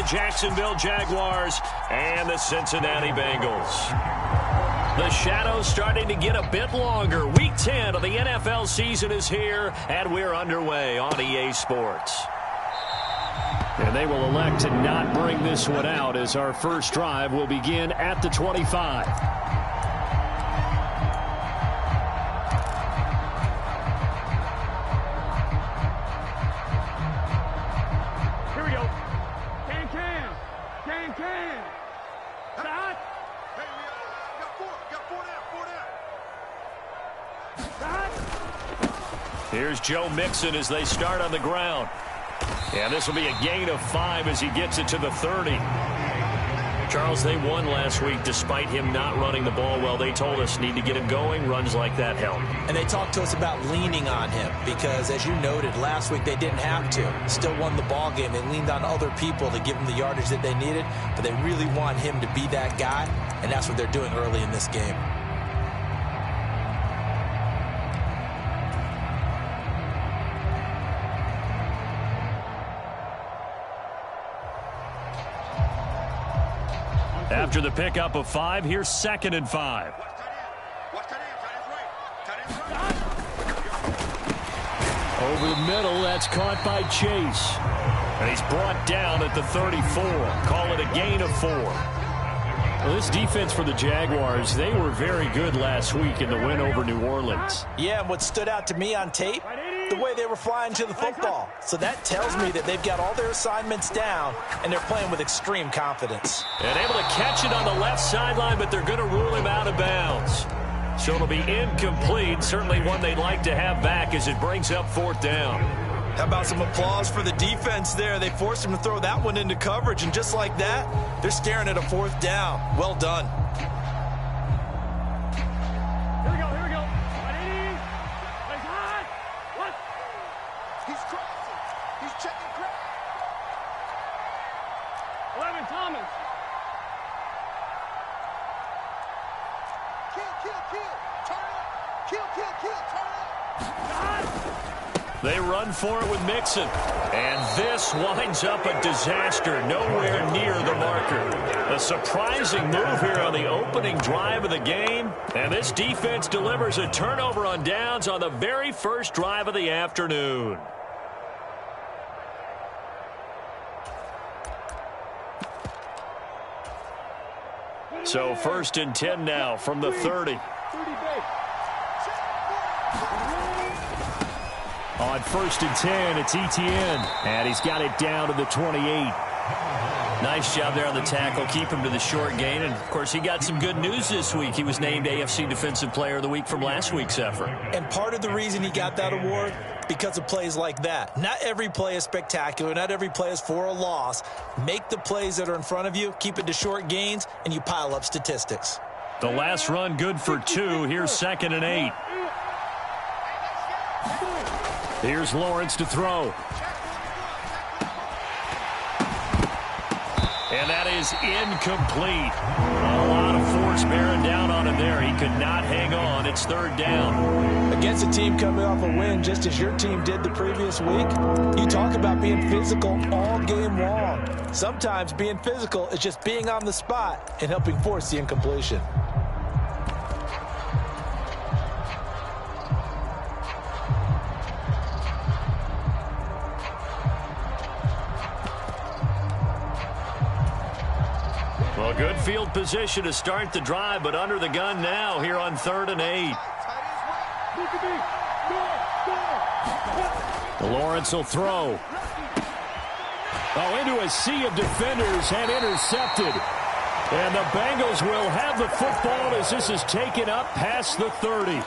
the Jacksonville Jaguars and the Cincinnati Bengals. The shadow's starting to get a bit longer. Week 10 of the NFL season is here, and we're underway on EA Sports. And they will elect to not bring this one out as our first drive will begin at the 25. Here we go. Can. Shot. Hey, got four Shot. down. Here's Joe Mixon as they start on the ground. And this will be a gain of 5 as he gets it to the 30. Charles, they won last week despite him not running the ball well. They told us need to get him going. Runs like that help. And they talked to us about leaning on him because, as you noted, last week they didn't have to. Still won the ball game. They leaned on other people to give them the yardage that they needed, but they really want him to be that guy, and that's what they're doing early in this game. After the pickup of 5, here's 2nd and 5. Over the middle, that's caught by Chase. And he's brought down at the 34. Call it a gain of 4. Well, this defense for the Jaguars, they were very good last week in the win over New Orleans. Yeah, and what stood out to me on tape, the way they were flying to the football. So that tells me that they've got all their assignments down, and they're playing with extreme confidence. And able to catch it on the left sideline, but they're going to rule him out of bounds. So it'll be incomplete. Certainly one they'd like to have back as it brings up 4th down. How about some applause for the defense there? They forced him to throw that one into coverage, and just like that, they're staring at a 4th down. Well done. Here we go. 180. He's hot. What? He's crossing. He's checking crack. 11, Thomas. Kill. Turn up. Kill. Turn up. Shot. They run for it with Mixon. And this winds up a disaster nowhere near the marker. A surprising move here on the opening drive of the game. And this defense delivers a turnover on downs on the very first drive of the afternoon. So 1st and 10 now from the 30. On 1st and 10, it's Etienne. And he's got it down to the 28. Nice job there on the tackle. Keep him to the short gain. And, of course, he got some good news this week. He was named AFC Defensive Player of the Week from last week's effort. And part of the reason he got that award, because of plays like that. Not every play is spectacular. Not every play is for a loss. Make the plays that are in front of you, keep it to short gains, and you pile up statistics. The last run good for 2. Here's 2nd and 8. Here's Lawrence to throw. And that is incomplete. A lot of force bearing down on him there. He could not hang on. It's 3rd down. Against a team coming off a win, just as your team did the previous week, you talk about being physical all game long. Sometimes being physical is just being on the spot and helping force the incompletion. Well, good field position to start the drive, but under the gun now here on 3rd and 8. Lawrence will throw. Oh, into a sea of defenders and intercepted. And the Bengals will have the football as this is taken up past the 30.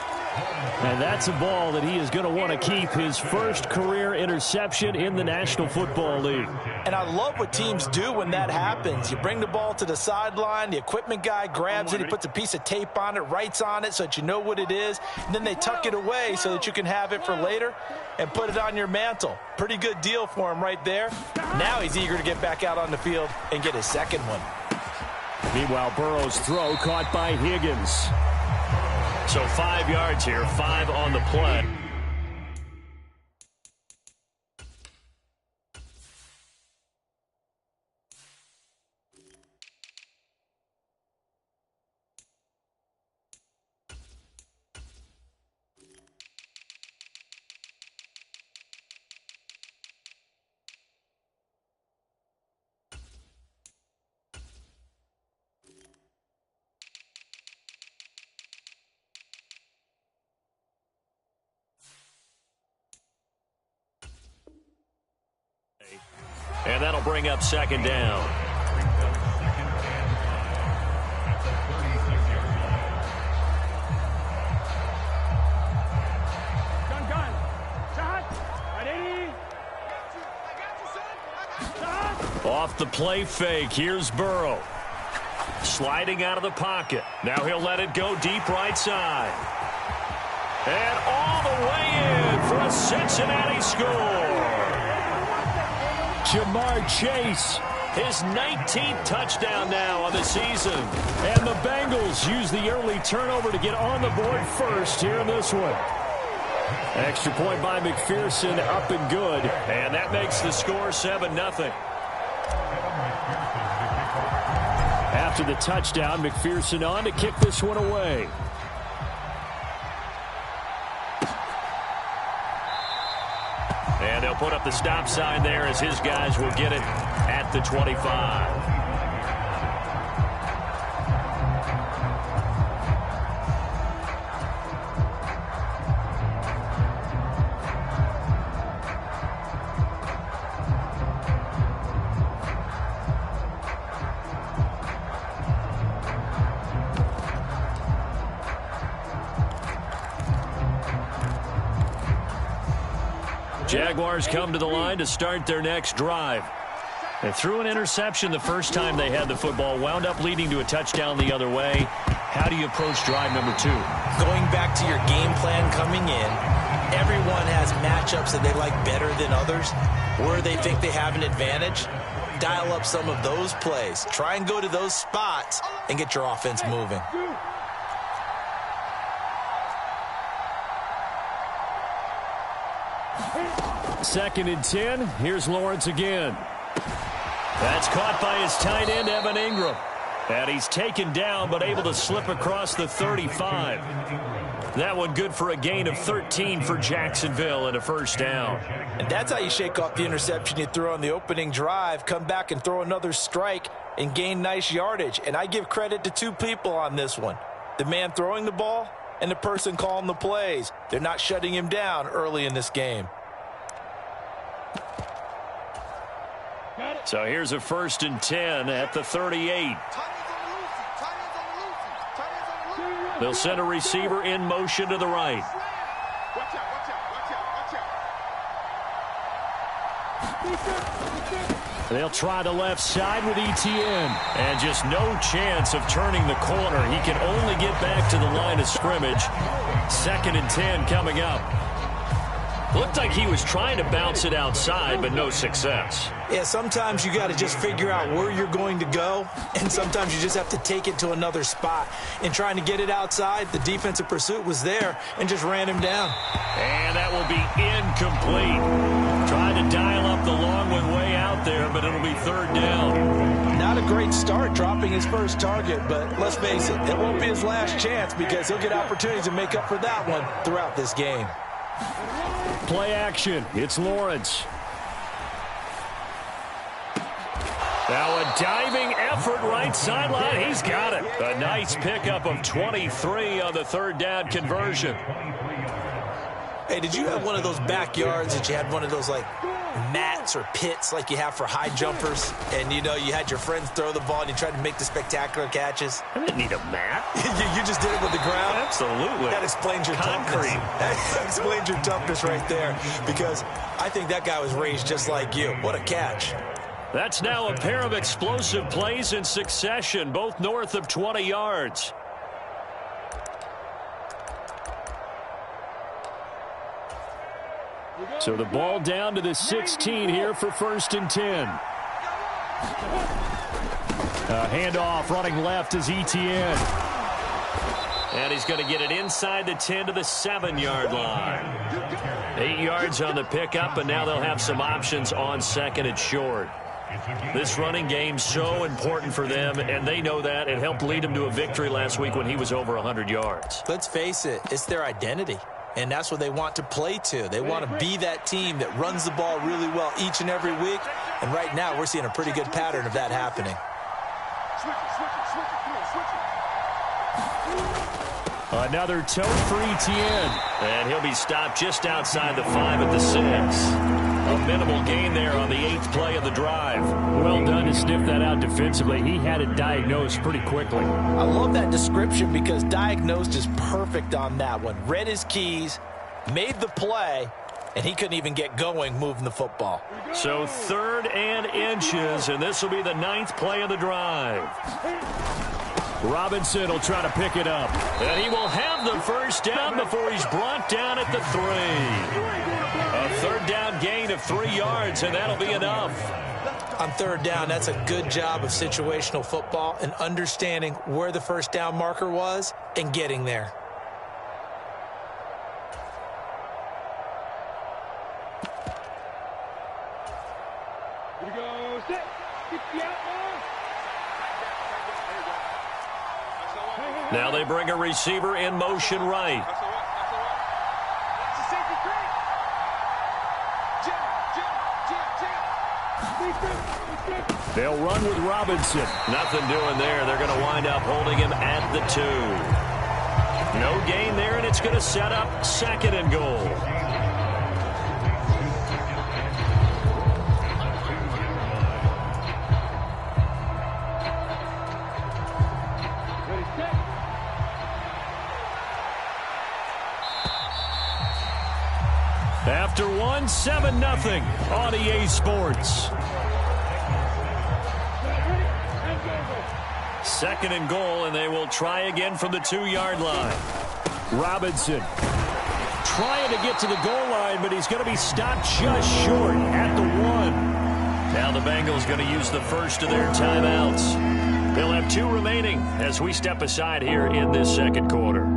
And that's a ball that he is going to want to keep, his first career interception in the National Football League. And I love what teams do when that happens. You bring the ball to the sideline, the equipment guy grabs it, he puts a piece of tape on it, writes on it so that you know what it is, and then they tuck it away so that you can have it for later and put it on your mantle. Pretty good deal for him right there. Now he's eager to get back out on the field and get his second one. Meanwhile, Burrow's throw caught by Higgins. So 5 yards here, 5 on the play. And that'll bring up second down. Gun. Shot. Right, 80. Off the play fake. Here's Burrow. Sliding out of the pocket. Now he'll let it go deep right side. And all the way in for a Cincinnati score. Jamar Chase, his 19th touchdown now on the season. And the Bengals use the early turnover to get on the board first here in this one. Extra point by McPherson, up and good. And that makes the score 7-0. After the touchdown, McPherson on to kick this one away. And they'll put up the stop sign there as his guys will get it at the 25. Jaguars come to the line to start their next drive. They threw an interception the first time they had the football, wound up leading to a touchdown the other way. How do you approach drive number 2? Going back to your game plan coming in, everyone has matchups that they like better than others, where they think they have an advantage. Dial up some of those plays. Try and go to those spots and get your offense moving. Second and 10. Here's Lawrence again. That's caught by his tight end, Evan Ingram. And he's taken down but able to slip across the 35. That one good for a gain of 13 for Jacksonville and a first down. And that's how you shake off the interception you threw on the opening drive, come back and throw another strike and gain nice yardage. And I give credit to two people on this one. The man throwing the ball and the person calling the plays. They're not shutting him down early in this game. So here's a first and 10 at the 38. They'll send a receiver in motion to the right. They'll try the left side with ETN. And just no chance of turning the corner. He can only get back to the line of scrimmage. Second and 10 coming up. Looked like he was trying to bounce it outside, but no success. Yeah, sometimes you got to just figure out where you're going to go, and sometimes you just have to take it to another spot. In trying to get it outside, the defensive pursuit was there and just ran him down. And that will be incomplete. Tried to dial up the long one way out there, but it'll be third down. Not a great start dropping his first target, but let's face it, it won't be his last chance because he'll get opportunities to make up for that one throughout this game. Play action. It's Lawrence. Now a diving effort right sideline. He's got it. A nice pickup of 23 on the third down conversion. Hey, did you have one of those backyards that you had one of those like mats or pits like you have for high jumpers? And you know, you had your friends throw the ball and you tried to make the spectacular catches? I didn't need a mat. you just did it with the ground? Absolutely. That explains your concrete. That explains your toughness right there, because I think that guy was raised just like you. What a catch. That's now a pair of explosive plays in succession, both north of 20 yards. So the ball down to the 16 here for first and 10. Handoff running left is ETN. And he's going to get it inside the 10 to the 7-yard line. 8 yards on the pickup, and now they'll have some options on second and short. This running game so important for them, and they know that. It helped lead them to a victory last week when he was over 100 yards. Let's face it, it's their identity. And that's what they want to play to. They want to be that team that runs the ball really well each and every week. And right now, we're seeing a pretty good pattern of that happening. Another tote for ETN. And he'll be stopped just outside the 5 at the 6. A minimal gain there on the 8th play of the drive. Well done to sniff that out defensively. He had it diagnosed pretty quickly. I love that description because diagnosed is perfect on that one. Read his keys, made the play, and he couldn't even get going moving the football. So 3rd and inches, and this will be the 9th play of the drive. Robinson will try to pick it up. And he will have the first down before he's brought down at the 3. A 3rd down gain of 3 yards, and that'll be enough. On 3rd down, that's a good job of situational football and understanding where the first down marker was and getting there. Here we go. Set. Get the outlaw. Now they bring a receiver in motion right. They'll run with Robinson. Nothing doing there. They're going to wind up holding him at the 2. No gain there, and it's going to set up 2nd and goal. After 1, 7-0 on EA Sports. 2nd and goal, and they will try again from the 2-yard line. Robinson trying to get to the goal line, but he's going to be stopped just short at the 1. Now the Bengals going to use the first of their timeouts. They'll have 2 remaining as we step aside here in this 2nd quarter.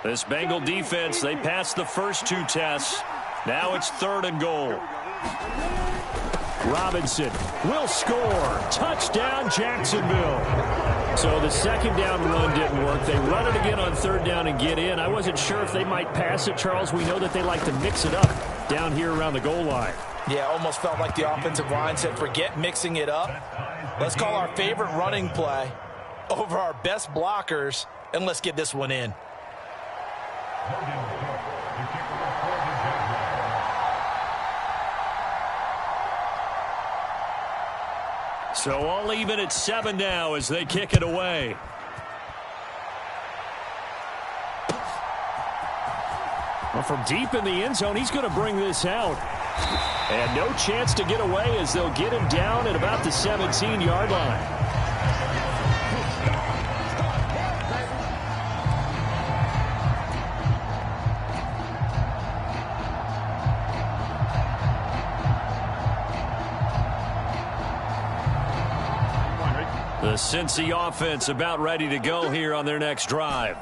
This Bengal defense, they passed the first 2 tests. Now it's 3rd and goal. Robinson will score. Touchdown, Jacksonville. So the 2nd down run didn't work. They run it again on 3rd down and get in. I wasn't sure if they might pass it, Charles. We know that they like to mix it up down here around the goal line. Yeah, almost felt like the offensive line said, forget mixing it up. Let's call our favorite running play over our best blockers, and let's get this one in. So all even at 7 now as they kick it away. Well, from deep in the end zone, he's going to bring this out. And no chance to get away as they'll get him down at about the 17-yard line. The Cincy offense about ready to go here on their next drive.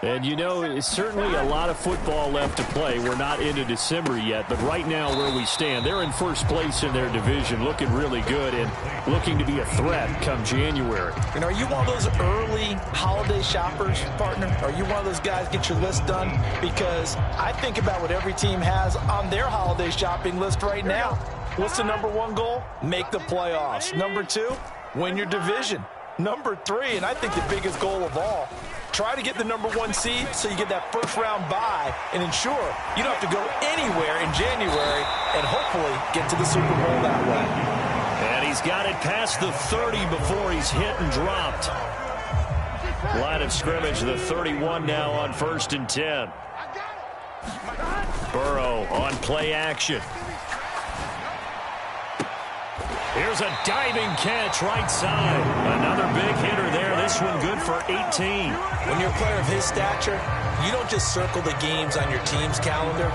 And, you know, it's certainly a lot of football left to play. We're not into December yet, but right now where we stand, they're in first place in their division, looking really good and looking to be a threat come January. And are you one of those early holiday shoppers, partner? Are you one of those guys get your list done? Because I think about what every team has on their holiday shopping list right now. What's the number 1 goal? Make the playoffs. Number 2, win your division. Number 3, and I think the biggest goal of all, try to get the number 1 seed so you get that first-round bye and ensure you don't have to go anywhere in January and hopefully get to the Super Bowl that way. And he's got it past the 30 before he's hit and dropped. Line of scrimmage, the 31 now on 1st and 10. Burrow on play action. Here's a diving catch right side. Another big hitter there. This one good for 18. When you're a player of his stature, you don't just circle the games on your team's calendar.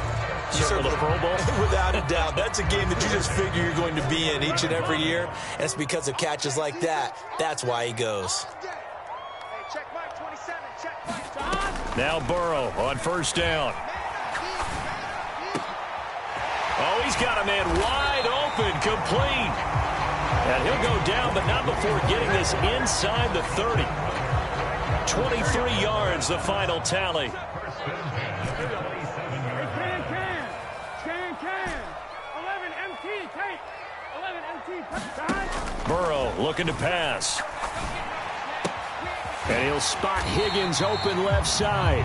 You circle the Pro Bowl. Without a doubt. That's a game that you just figure you're going to be in each and every year. And it's because of catches like that. That's why he goes. Now Burrow on 1st down. Oh, he He's got a man wide open, complete. And he'll go down, but not before getting this inside the 30. 23 yards, the final tally. Burrow looking to pass. And he'll spot Higgins open left side.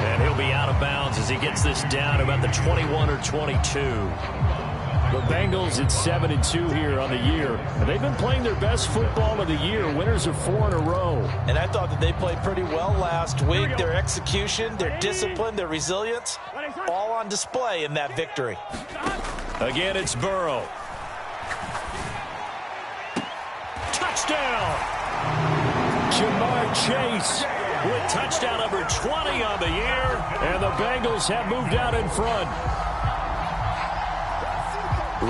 And he'll be out of bounds as he gets this down about the 21 or 22. The Bengals at 7-2 here on the year. And they've been playing their best football of the year. Winners of 4 in a row. And I thought that they played pretty well last week. Their execution, their discipline, their resilience, all on display in that victory. Again, it's Burrow. Touchdown! Jamar Chase with touchdown number 20 on the year. And the Bengals have moved out in front.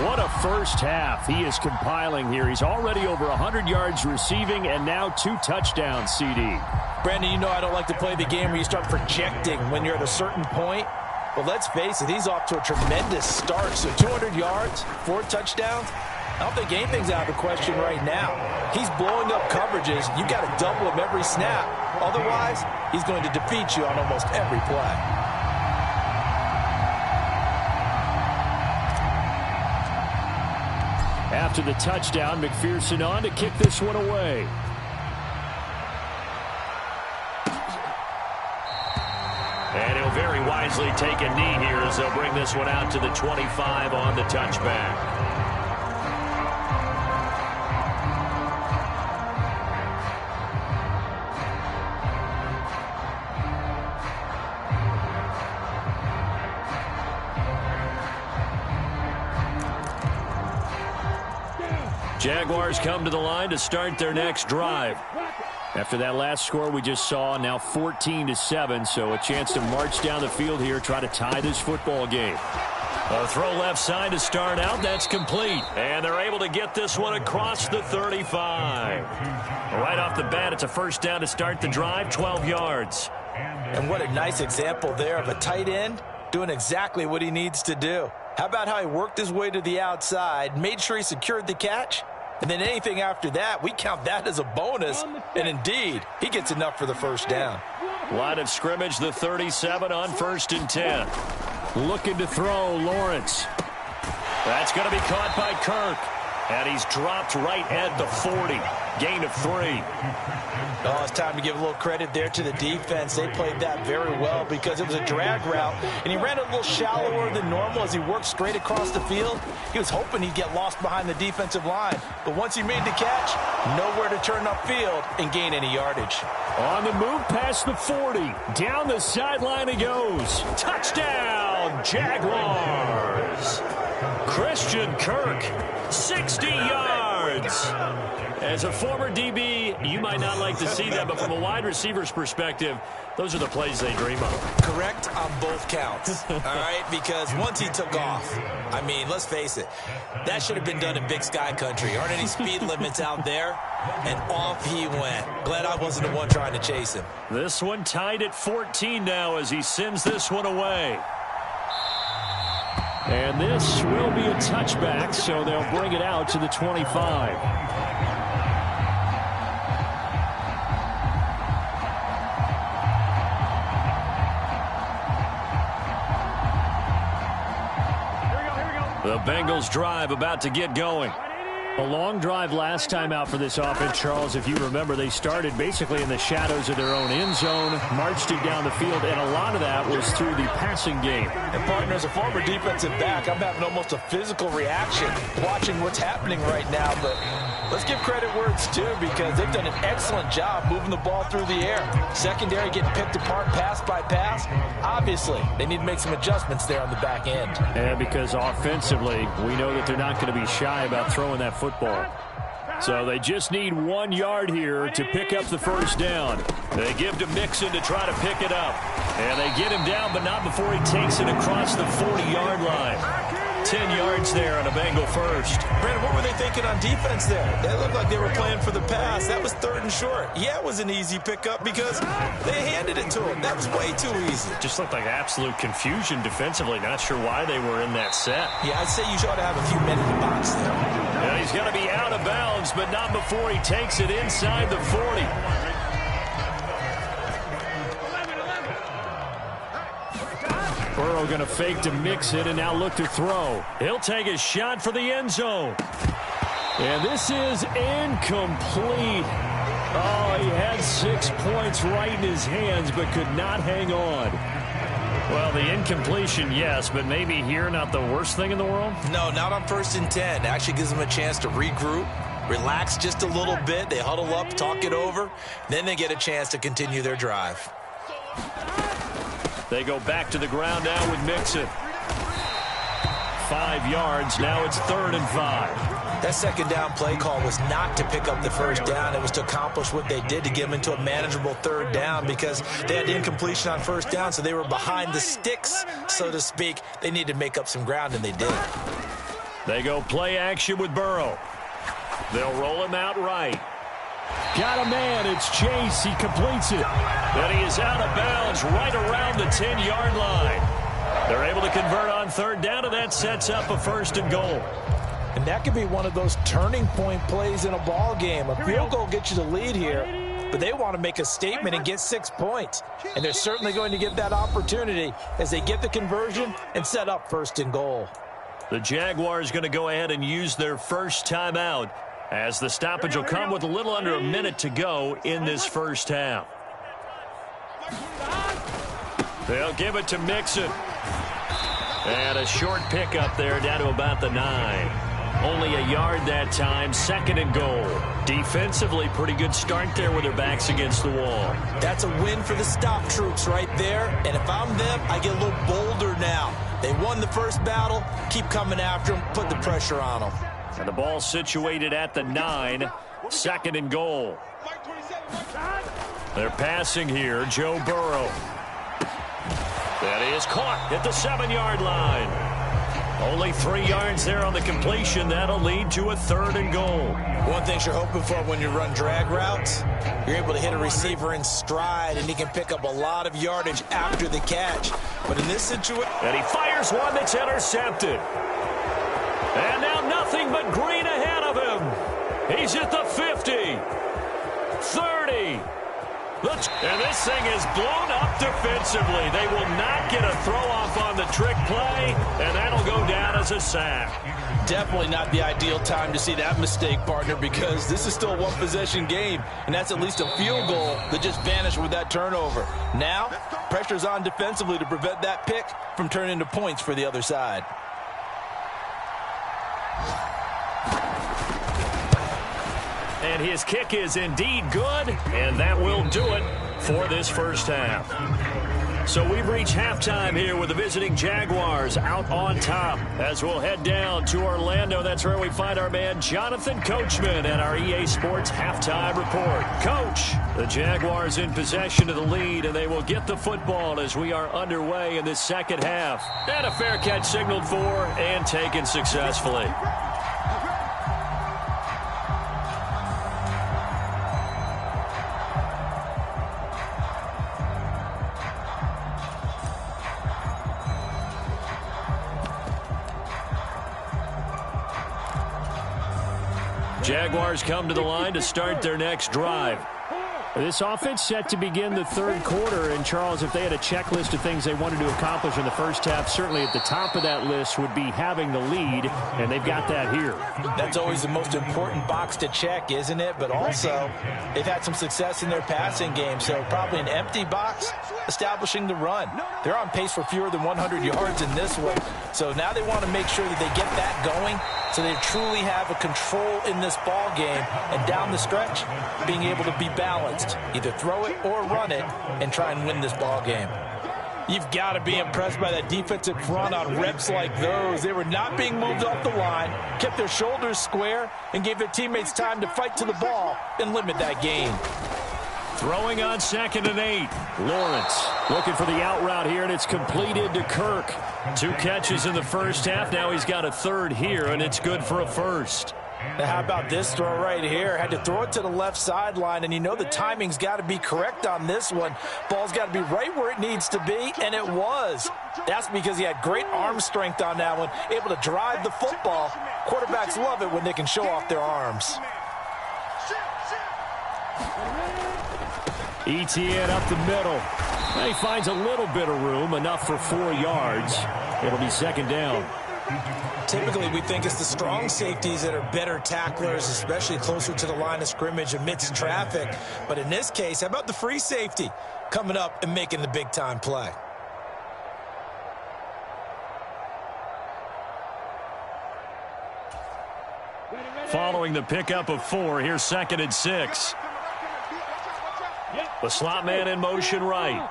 What a first half he is compiling here. He's already over 100 yards receiving and now 2 touchdowns, CD. Brandon, you know I don't like to play the game where you start projecting when you're at a certain point. But let's face it, he's off to a tremendous start. So 200 yards, 4 touchdowns. I don't think anything's out of the question right now. He's blowing up coverages. You've got to double him every snap. Otherwise, he's going to defeat you on almost every play. After the touchdown, McPherson on to kick this one away. And he'll very wisely take a knee here as they'll bring this one out to the 25 on the touchback. Jaguars come to the line to start their next drive. After that last score we just saw, now 14-7, so a chance to march down the field here, try to tie this football game. A throw left side to start out, that's complete. And they're able to get this one across the 35. Right off the bat, it's a first down to start the drive, 12 yards. And what a nice example there of a tight end doing exactly what he needs to do. How about how he worked his way to the outside, made sure he secured the catch, and then anything after that, we count that as a bonus. And indeed, he gets enough for the first down. Line of scrimmage, the 37 on 1st and 10. Looking to throw, Lawrence. That's going to be caught by Kirk. And he's dropped right at the 40. Gain of 3. Oh, it's time to give a little credit there to the defense. They played that very well because it was a drag route, and he ran a little shallower than normal as he worked straight across the field. He was hoping he'd get lost behind the defensive line, but once he made the catch, nowhere to turn upfield and gain any yardage. On the move past the 40. Down the sideline he goes. Touchdown, Jaguars. Christian Kirk, 60 yards. As a former DB, you might not like to see that, but from a wide receiver's perspective, those are the plays they dream of. Correct on both counts, all right? Because once he took off, I mean, let's face it, that should have been done in Big Sky Country. Aren't any speed limits out there? And off he went. Glad I wasn't the one trying to chase him. This one tied at 14 now as he sends this one away. And this will be a touchback, so they'll bring it out to the 25. The Bengals drive about to get going. A long drive last time out for this offense, Charles. If you remember, they started basically in the shadows of their own end zone, marched it down the field, and a lot of that was through the passing game. And, partner, as a former defensive back, I'm having almost a physical reaction watching what's happening right now. But let's give credit where it's due because they've done an excellent job moving the ball through the air. Secondary getting picked apart pass by pass. Obviously, they need to make some adjustments there on the back end. And because offensively, we know that they're not going to be shy about throwing that football. So they just need 1 yard here to pick up the first down. They give to Mixon to try to pick it up. And they get him down, but not before he takes it across the 40-yard line. 10 yards there on a Bengal first. Brandon, what were they thinking on defense there? They looked like they were playing for the pass. That was 3rd and short. Yeah, it was an easy pickup because they handed it to them. That was way too easy. Just looked like absolute confusion defensively. Not sure why they were in that set. Yeah, I'd say you ought to have a few men in the box there. Yeah, he's going to be out of bounds, but not before he takes it inside the 40. Burrow going to fake to mix it and now look to throw. He'll take a shot for the end zone. And this is incomplete. Oh, he had 6 points right in his hands but could not hang on. Well, the incompletion, yes, but maybe here not the worst thing in the world? No, not on 1st and 10. It actually gives them a chance to regroup, relax just a little bit. They huddle up, talk it over. Then they get a chance to continue their drive. They go back to the ground now with Mixon. 5 yards. Now it's 3rd and 5. That second down play call was not to pick up the first down. It was to accomplish what they did to get them into a manageable 3rd down because they had incompletion on 1st down, so they were behind the sticks, so to speak. They needed to make up some ground, and they did. They go play action with Burrow. They'll roll him out right. Got a man. It's Chase. He completes it. But he is out of bounds right around the 10-yard line. They're able to convert on 3rd down, and that sets up a 1st and goal. And that could be one of those turning point plays in a ball game. A field goal gets you the lead here, but they want to make a statement and get 6 points. And they're certainly going to get that opportunity as they get the conversion and set up 1st and goal. The Jaguars going to go ahead and use their first timeout as the stoppage will come with a little under a minute to go in this first half. They'll give it to Mixon. And a short pickup there down to about the 9. Only a yard that time, 2nd and goal. Defensively, pretty good start there with their backs against the wall. That's a win for the stop troops right there. And if I'm them, I get a little bolder now. They won the first battle. Keep coming after them. Put the pressure on them. And the ball situated at the 9. 2nd and goal. They're passing here. Joe Burrow. That is caught at the 7-yard line. Only 3 yards there on the completion. That'll lead to a 3rd and goal. One thing you're hoping for when you run drag routes, you're able to hit a receiver in stride, and he can pick up a lot of yardage after the catch. But in this situation... And he fires one that's intercepted. And now nothing but green ahead of him. He's at the 50. 30. And this thing is blown up defensively. They will not get a throw-off on the trick play, and that'll go down as a sack. Definitely not the ideal time to see that mistake, partner, because this is still a one-possession game, and that's at least a field goal that just vanished with that turnover. Now, pressure's on defensively to prevent that pick from turning into points for the other side. And his kick is indeed good, and that will do it for this first half. So we've reached halftime here with the visiting Jaguars out on top. As we'll head down to Orlando, that's where we find our man Jonathan Coachman and our EA Sports halftime report. Coach, the Jaguars in possession of the lead, and they will get the football as we are underway in this second half. And a fair catch signaled for and taken successfully. Jaguars come to the line to start their next drive. This offense set to begin the 3rd quarter. And, Charles, if they had a checklist of things they wanted to accomplish in the first half, certainly at the top of that list would be having the lead, and they've got that here. That's always the most important box to check, isn't it? But also, they've had some success in their passing game, so probably an empty box establishing the run. They're on pace for fewer than 100 yards in this one. So now they want to make sure that they get that going so they truly have a control in this ball game, and down the stretch, being able to be balanced. Either throw it or run it and try and win this ball game. You've got to be impressed by that defensive front on reps like those. They were not being moved off the line, kept their shoulders square, and gave their teammates time to fight to the ball and limit that gain. Throwing on 2nd and 8. Lawrence. Looking for the out route here, and it's completed to Kirk. 2 catches in the first half. Now he's got a third here, and it's good for a first. Now how about this throw right here? Had to throw it to the left sideline, and you know the timing's got to be correct on this one. Ball's got to be right where it needs to be, and it was. That's because he had great arm strength on that one, able to drive the football. Quarterbacks love it when they can show off their arms. ETN up the middle. He finds a little bit of room, enough for 4 yards. It'll be second down. Typically, we think it's the strong safeties that are better tacklers, especially closer to the line of scrimmage amidst traffic. But in this case, how about the free safety coming up and making the big-time play? Following the pickup of 4, here's 2nd and 6. The slot man in motion right.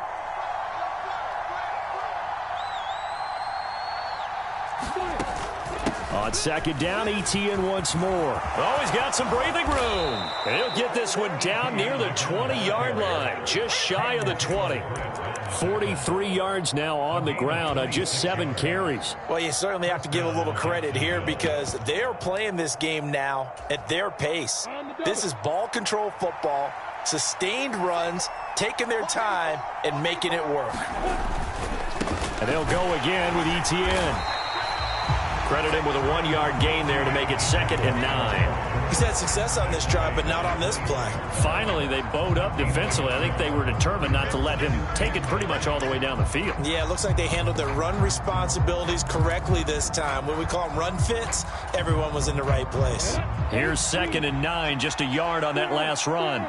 On second down, ETN once more. Oh, he's got some breathing room. He'll get this one down near the 20-yard line, just shy of the 20. 43 yards now on the ground on just 7 carries. Well, you certainly have to give a little credit here because they are playing this game now at their pace. This is ball control football, sustained runs, taking their time, and making it work. And they'll go again with ETN. Credit him with a 1-yard gain there to make it 2nd and 9. He's had success on this drive, but not on this play. Finally, they bowed up defensively. I think they were determined not to let him take it pretty much all the way down the field. Yeah, it looks like they handled their run responsibilities correctly this time. When we call them run fits, everyone was in the right place. Here's 2nd and 9, just a yard on that last run.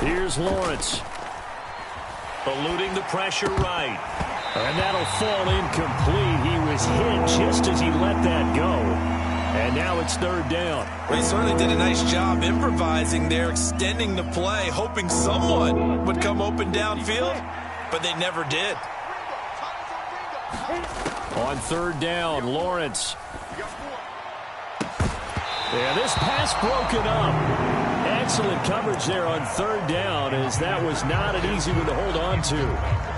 Here's Lawrence. Eluding the pressure right. And that'll fall incomplete. He was hit just as he let that go. And now it's 3rd down. Well, he certainly did a nice job improvising there, extending the play, hoping someone would come open downfield, but they never did. On 3rd down, Lawrence. Yeah, this pass broken up. Excellent coverage there on 3rd down, as that was not an easy one to hold on to.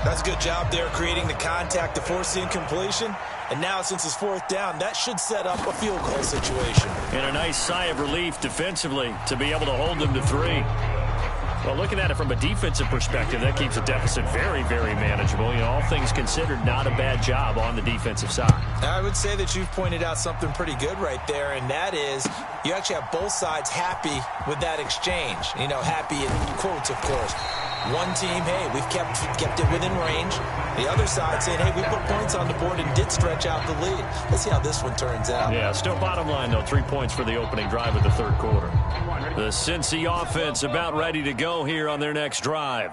That's a good job there creating the contact to force the incompletion. And now since it's 4th down, that should set up a field goal situation. And a nice sigh of relief defensively to be able to hold them to 3. Well, looking at it from a defensive perspective, that keeps the deficit very, very manageable. You know, all things considered, not a bad job on the defensive side. I would say that you've pointed out something pretty good right there, and that is you actually have both sides happy with that exchange. You know, happy in quotes, of course. One team, hey, we've kept it within range. The other side saying, hey, we put points on the board and did stretch out the lead. Let's see how this one turns out. Yeah, still bottom line, though, 3 points for the opening drive of the 3rd quarter. The Cincy offense about ready to go here on their next drive.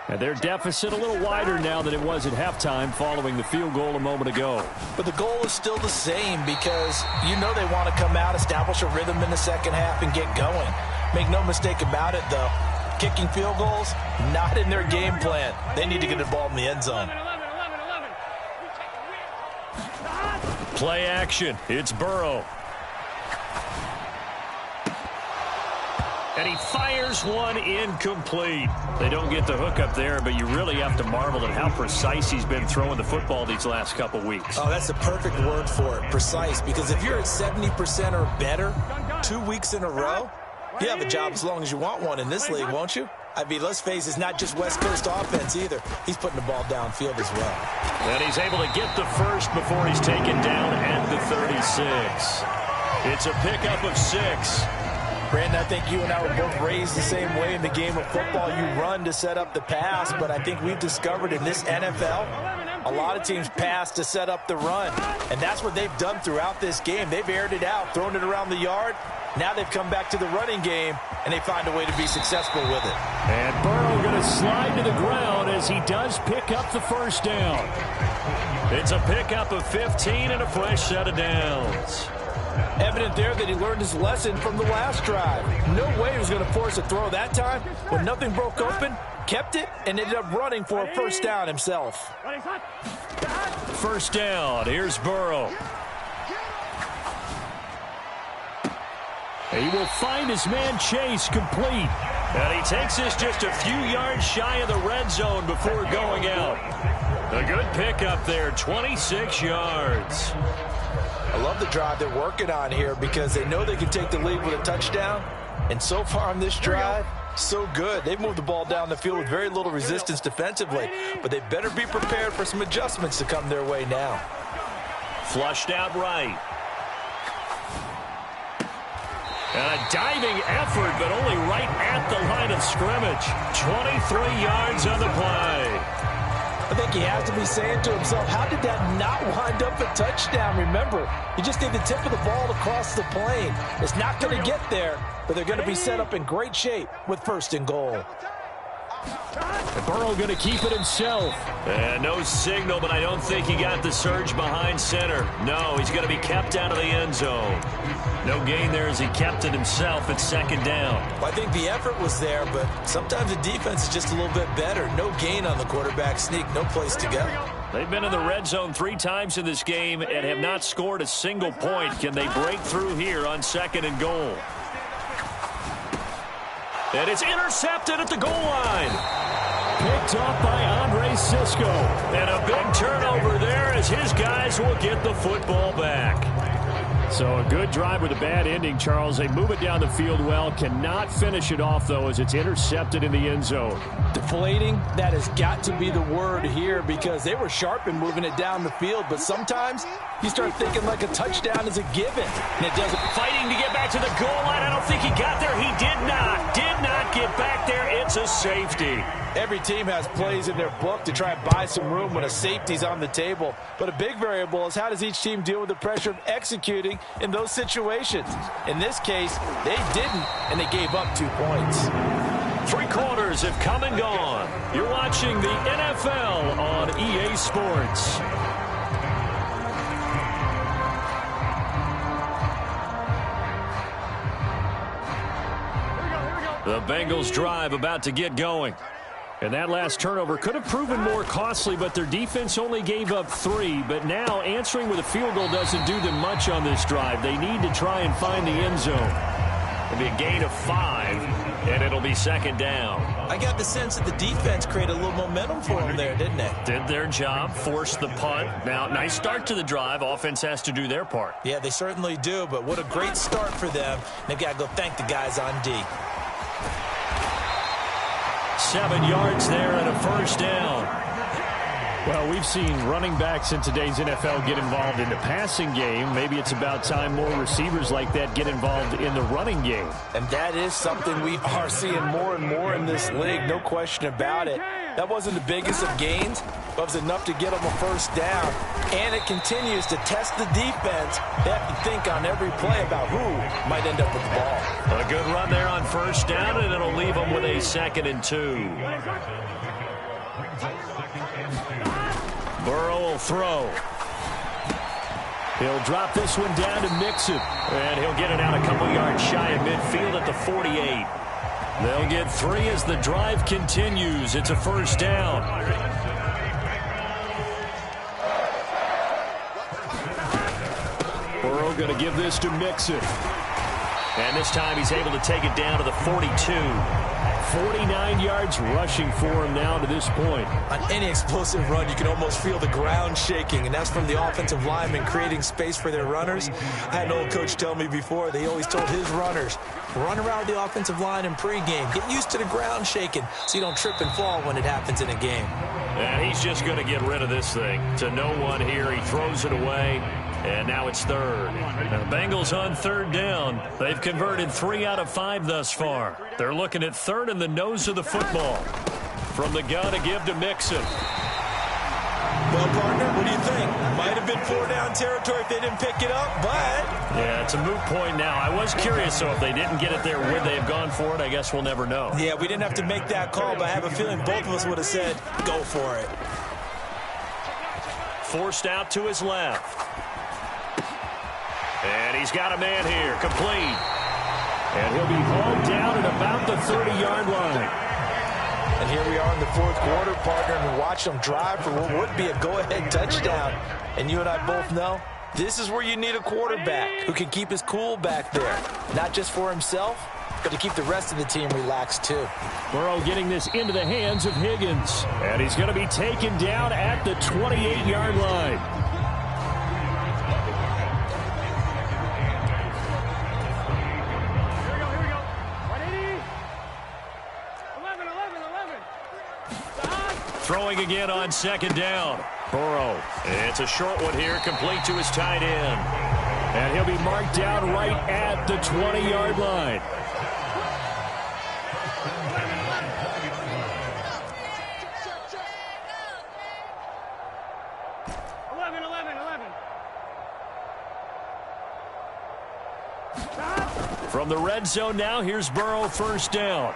And their deficit a little wider now than it was at halftime following the field goal a moment ago. But the goal is still the same because you know they want to come out, establish a rhythm in the second half, and get going. Make no mistake about it, though. Kicking field goals, not in their game plan. They need to get the ball in the end zone. Play action. It's Burrow. And he fires one incomplete. They don't get the hook up there, but you really have to marvel at how precise he's been throwing the football these last couple weeks. Oh, that's the perfect word for it, precise, because if you're at 70% or better 2 weeks in a row, you have a job as long as you want one in this league, won't you? I mean, let's face it, it's not just West Coast offense either. He's putting the ball downfield as well. And he's able to get the first before he's taken down at the 36. It's a pickup of 6. Brandon, I think you and I were both raised the same way in the game of football. You run to set up the pass, but I think we've discovered in this NFL, a lot of teams pass to set up the run. And that's what they've done throughout this game. They've aired it out, thrown it around the yard. Now they've come back to the running game, and they find a way to be successful with it. And Burrow going to slide to the ground as he does pick up the first down. It's a pickup of 15 and a fresh set of downs. Evident there that he learned his lesson from the last drive. No way he was going to force a throw that time. When nothing broke open, kept it, and ended up running for a first down himself. First down. Here's Burrow. He will find his man Chase complete. And he takes this just a few yards shy of the red zone before going out. A good pickup there, 26 yards. I love the drive they're working on here because they know they can take the lead with a touchdown. And so far on this drive, so good. They've moved the ball down the field with very little resistance defensively. But they better be prepared for some adjustments to come their way now. Flushed out right. And a diving effort, but only right at the line of scrimmage. 23 yards on the play. I think he has to be saying to himself, how did that not wind up a touchdown? Remember, you just need the tip of the ball across the plane. It's not going to get there, but they're going to be set up in great shape with 1st and goal. And Burrow going to keep it himself. And no signal, but I don't think he got the surge behind center. No, he's going to be kept out of the end zone. No gain there as he kept it himself at 2nd down. Well, I think the effort was there, but sometimes the defense is just a little bit better. No gain on the quarterback sneak, no place to go. They've been in the red zone 3 times in this game and have not scored a single point. Can they break through here on 2nd and goal? And it's intercepted at the goal line. Picked off by Andre Cisco. And a big turnover there as his guys will get the football back. So a good drive with a bad ending, Charles. They move it down the field well. Cannot finish it off, though, as it's intercepted in the end zone. Deflating, that has got to be the word here because they were sharp in moving it down the field. But sometimes you start thinking like a touchdown is a given. And it doesn't. Fighting to get back to the goal line. I don't think he got there. He did not. Did not get back there. It's a safety. Every team has plays in their book to try and buy some room when a safety's on the table. But a big variable is how does each team deal with the pressure of executing in those situations. In this case, they didn't, and they gave up 2 points. 3 quarters have come and gone. You're watching the NFL on EA Sports. The Bengals drive about to get going. And that last turnover could have proven more costly, but their defense only gave up 3. But now answering with a field goal doesn't do them much on this drive. They need to try and find the end zone. It'll be a gain of 5, and it'll be 2nd down. I got the sense that the defense created a little momentum for them there, didn't they? Did their job, forced the punt. Now, nice start to the drive. Offense has to do their part. Yeah, they certainly do, but what a great start for them. They've got to go thank the guys on D. 7 yards there and a 1st down. Well, we've seen running backs in today's NFL get involved in the passing game. Maybe it's about time more receivers like that get involved in the running game. And that is something we are seeing more and more in this league, no question about it. That wasn't the biggest of gains, but it was enough to get them a 1st down. And it continues to test the defense. They have to think on every play about who might end up with the ball. A good run there on 1st down, and it'll leave them with a 2nd and 2. Burrow will throw. He'll drop this one down to Mixon. And he'll get it out a couple yards shy of midfield at the 48. They'll get 3 as the drive continues. It's a 1st down. Burrow going to give this to Mixon. And this time he's able to take it down to the 42. 49 yards rushing for him now to this point. On any explosive run, you can almost feel the ground shaking, and that's from the offensive linemen creating space for their runners. I had an old coach tell me before, they always told his runners, run around the offensive line in pregame. Get used to the ground shaking so you don't trip and fall when it happens in a game. And he's just going to get rid of this thing. To no one here, he throws it away. And now it's 3rd. And the Bengals on 3rd down. They've converted 3 out of 5 thus far. They're looking at 3rd in the nose of the football. From the gun to give to Mixon. Well, partner, what do you think? Might have been 4-down territory if they didn't pick it up, but... Yeah, it's a moot point now. I was curious, so if they didn't get it there, would they have gone for it? I guess we'll never know. Yeah, we didn't have to make that call, but I have a feeling both of us would have said, go for it. Forced out to his left. And he's got a man here, complete. And he'll be hauled down at about the 30-yard line. And here we are in the 4th quarter, partner, and watch them drive for what would be a go-ahead touchdown. And you and I both know this is where you need a quarterback who can keep his cool back there. Not just for himself, but to keep the rest of the team relaxed too. Burrow getting this into the hands of Higgins. And he's going to be taken down at the 28-yard line. Here we go. 180. 11. Throwing again on second down. Burrow. It's a short one here, complete to his tight end. And he'll be marked down right at the 20-yard line. From the red zone now, here's Burrow, first down.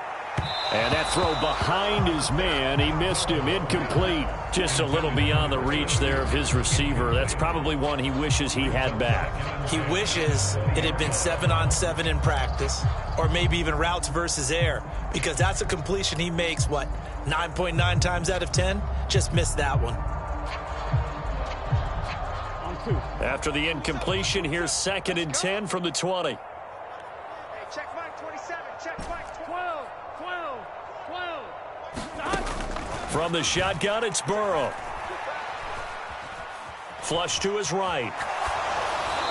And that throw behind his man. He missed him. Incomplete. Just a little beyond the reach there of his receiver. That's probably one he wishes he had back. He wishes it had been 7-on-7 in practice, or maybe even routes versus air, because that's a completion he makes, 9.9 times out of 10? Just missed that one. After the incompletion, here's 2nd and 10 from the 20. Hey, check Mike 27. Check Mike 12. From the shotgun, it's Burrow. Flush to his right.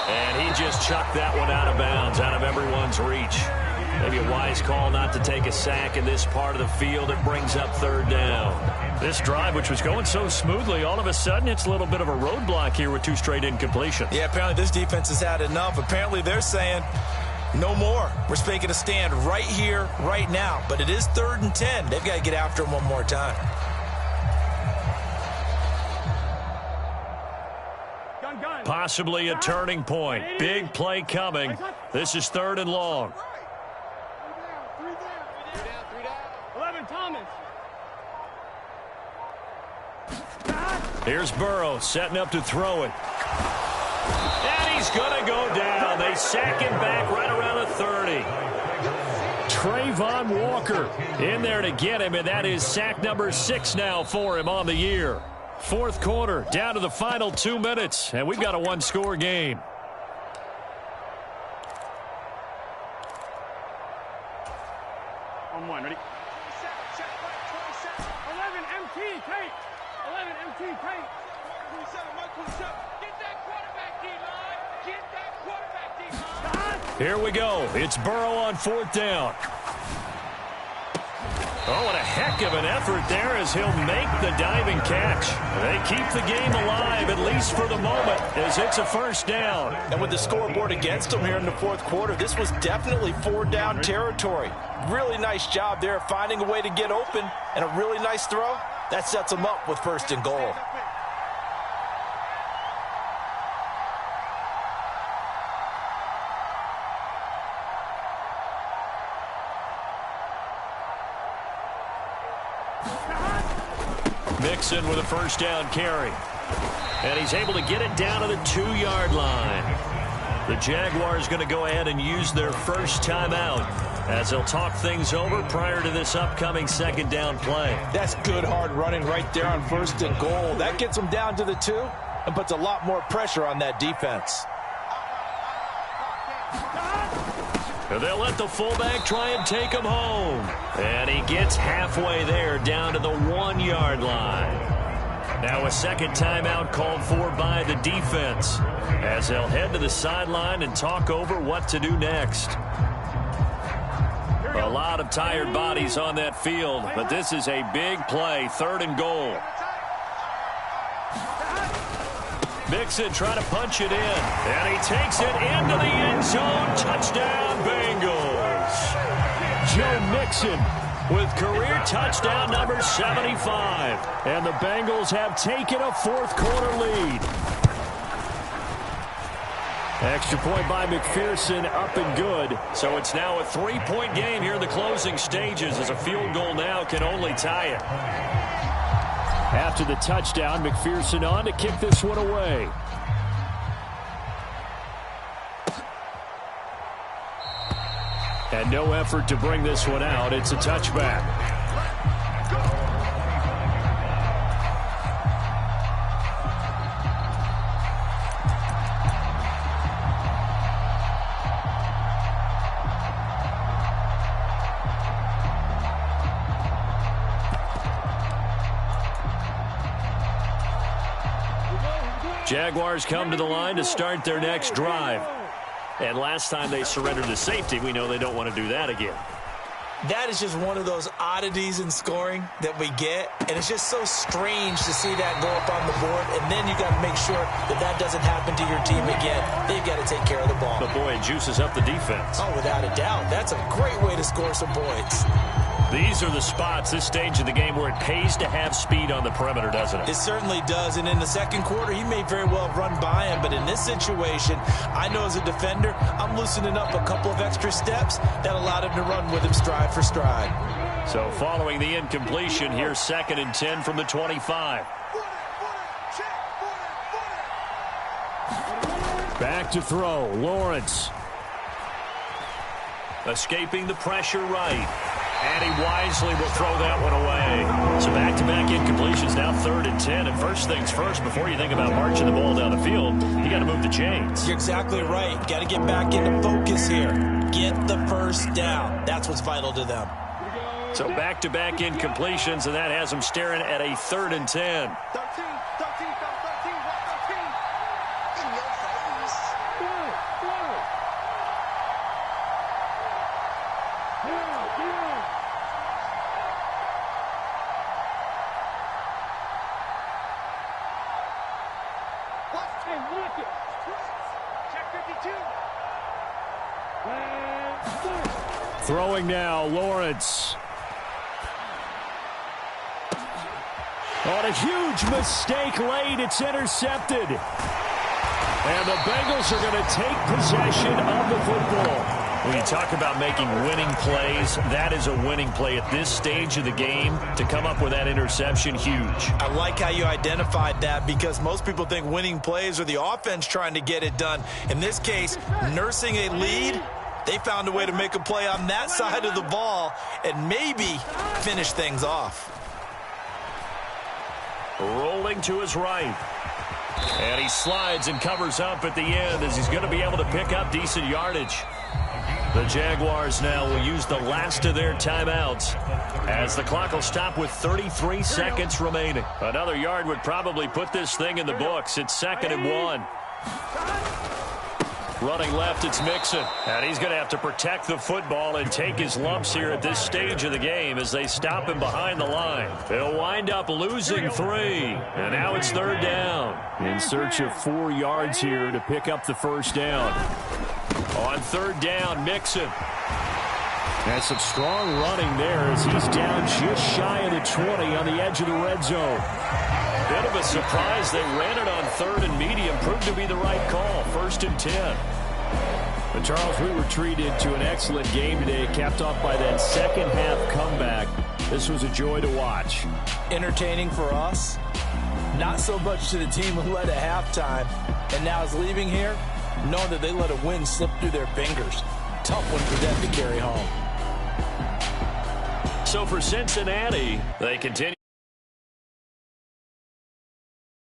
And he just chucked that one out of bounds, out of everyone's reach. Maybe a wise call not to take a sack in this part of the field. It brings up 3rd down. This drive, which was going so smoothly, all of a sudden it's a little bit of a roadblock here with 2 straight incompletions. Yeah, apparently this defense has had enough. Apparently they're saying, no more. We're making a stand right here, right now. But it is 3rd and 10. They've got to get after him one more time. Possibly a turning point. Big play coming. This is 3rd and long. 3 down. 11, Thomas. Here's Burrow setting up to throw it. And he's going to go down. They sack him back right around the 30. Trayvon Walker in there to get him, and that is sack number 6 now for him on the year. 4th quarter, down to the final 2 minutes, and we've got a 1-score game. On 1, ready? 27, check Mike 27. 11, MT, Kate. 11, MT, Kate. 27, Mike 27. Get that quarterback, D-line. Get that quarterback, D-line. Here we go. It's Burrow on 4th down. Oh, what a heck of an effort there as he'll make the diving catch. They keep the game alive, at least for the moment, as it's a 1st down. And with the scoreboard against them here in the 4th quarter, this was definitely 4-down territory. Really nice job there finding a way to get open, and a really nice throw. That sets them up with 1st and goal. Mixon with a 1st down carry. And he's able to get it down to the 2-yard line. The Jaguars going to go ahead and use their first timeout as they'll talk things over prior to this upcoming 2nd down play. That's good hard running right there on 1st and goal. That gets them down to the 2 and puts a lot more pressure on that defense. And they'll let the fullback try and take him home. And he gets halfway there down to the 1-yard line. Now a 2nd timeout called for by the defense as they'll head to the sideline and talk over what to do next. A lot of tired bodies on that field, but this is a big play, 3rd and goal. Mixon trying to punch it in, and he takes it into the end zone. Touchdown, Bengals. Joe Mixon with career touchdown number 75. And the Bengals have taken a 4th quarter lead. Extra point by McPherson, up and good. So it's now a 3-point game here in the closing stages, as a field goal now can only tie it. After the touchdown, McPherson on to kick this one away. And no effort to bring this one out. It's a touchback. Jaguars come to the line to start their next drive. And last time they surrendered to safety, we know they don't want to do that again. That is just one of those oddities in scoring that we get, and it's just so strange to see that go up on the board, and then you got to make sure that that doesn't happen to your team again. They've got to take care of the ball. But boy, it juices up the defense. Oh, without a doubt. That's a great way to score some points. These are the spots, this stage of the game, where it pays to have speed on the perimeter, doesn't it? It certainly does, and in the second quarter, he may very well run by him, but in this situation, I know as a defender, I'm loosening up a couple of extra steps that allowed him to run with him stride for stride. So following the incompletion, here's 2nd and 10 from the 25. Back to throw, Lawrence. Escaping the pressure right. And he wisely will throw that one away. So back-to-back incompletions, now 3rd and 10. And first things first, before you think about marching the ball down the field, you got to move the chains. You're exactly right. Got to get back into focus here. Get the first down. That's what's vital to them. So back-to-back incompletions, and that has them staring at a 3rd and 10. 13, 13, 13, 13. In your face. Hey, look it. Check 52. Throwing now, Lawrence. On a huge mistake late, it's intercepted. And the Bengals are going to take possession of the football. When you talk about making winning plays, that is a winning play at this stage of the game. To come up with that interception, huge. I like how you identified that, because most people think winning plays are the offense trying to get it done. In this case, nursing a lead, they found a way to make a play on that side of the ball and maybe finish things off. Rolling to his right. And he slides and covers up at the end as he's going to be able to pick up decent yardage. The Jaguars now will use the last of their timeouts as the clock will stop with 33 seconds remaining. Another yard would probably put this thing in the books. It's 2nd and 1. Running left, it's Mixon. And he's going to have to protect the football and take his lumps here at this stage of the game as they stop him behind the line. They'll wind up losing 3. And now it's 3rd down. In search of 4 yards here to pick up the first down. On 3rd down, Mixon. And some strong running there as he's down just shy of the 20 on the edge of the red zone. Bit of a surprise. They ran it on 3rd and medium. Proved to be the right call. 1st and 10. But Charles, we were treated to an excellent game today, capped off by that second half comeback. This was a joy to watch. Entertaining for us, not so much to the team who led at halftime and now is leaving here knowing that they let a win slip through their fingers. Tough one for them to carry home. So for Cincinnati, they continue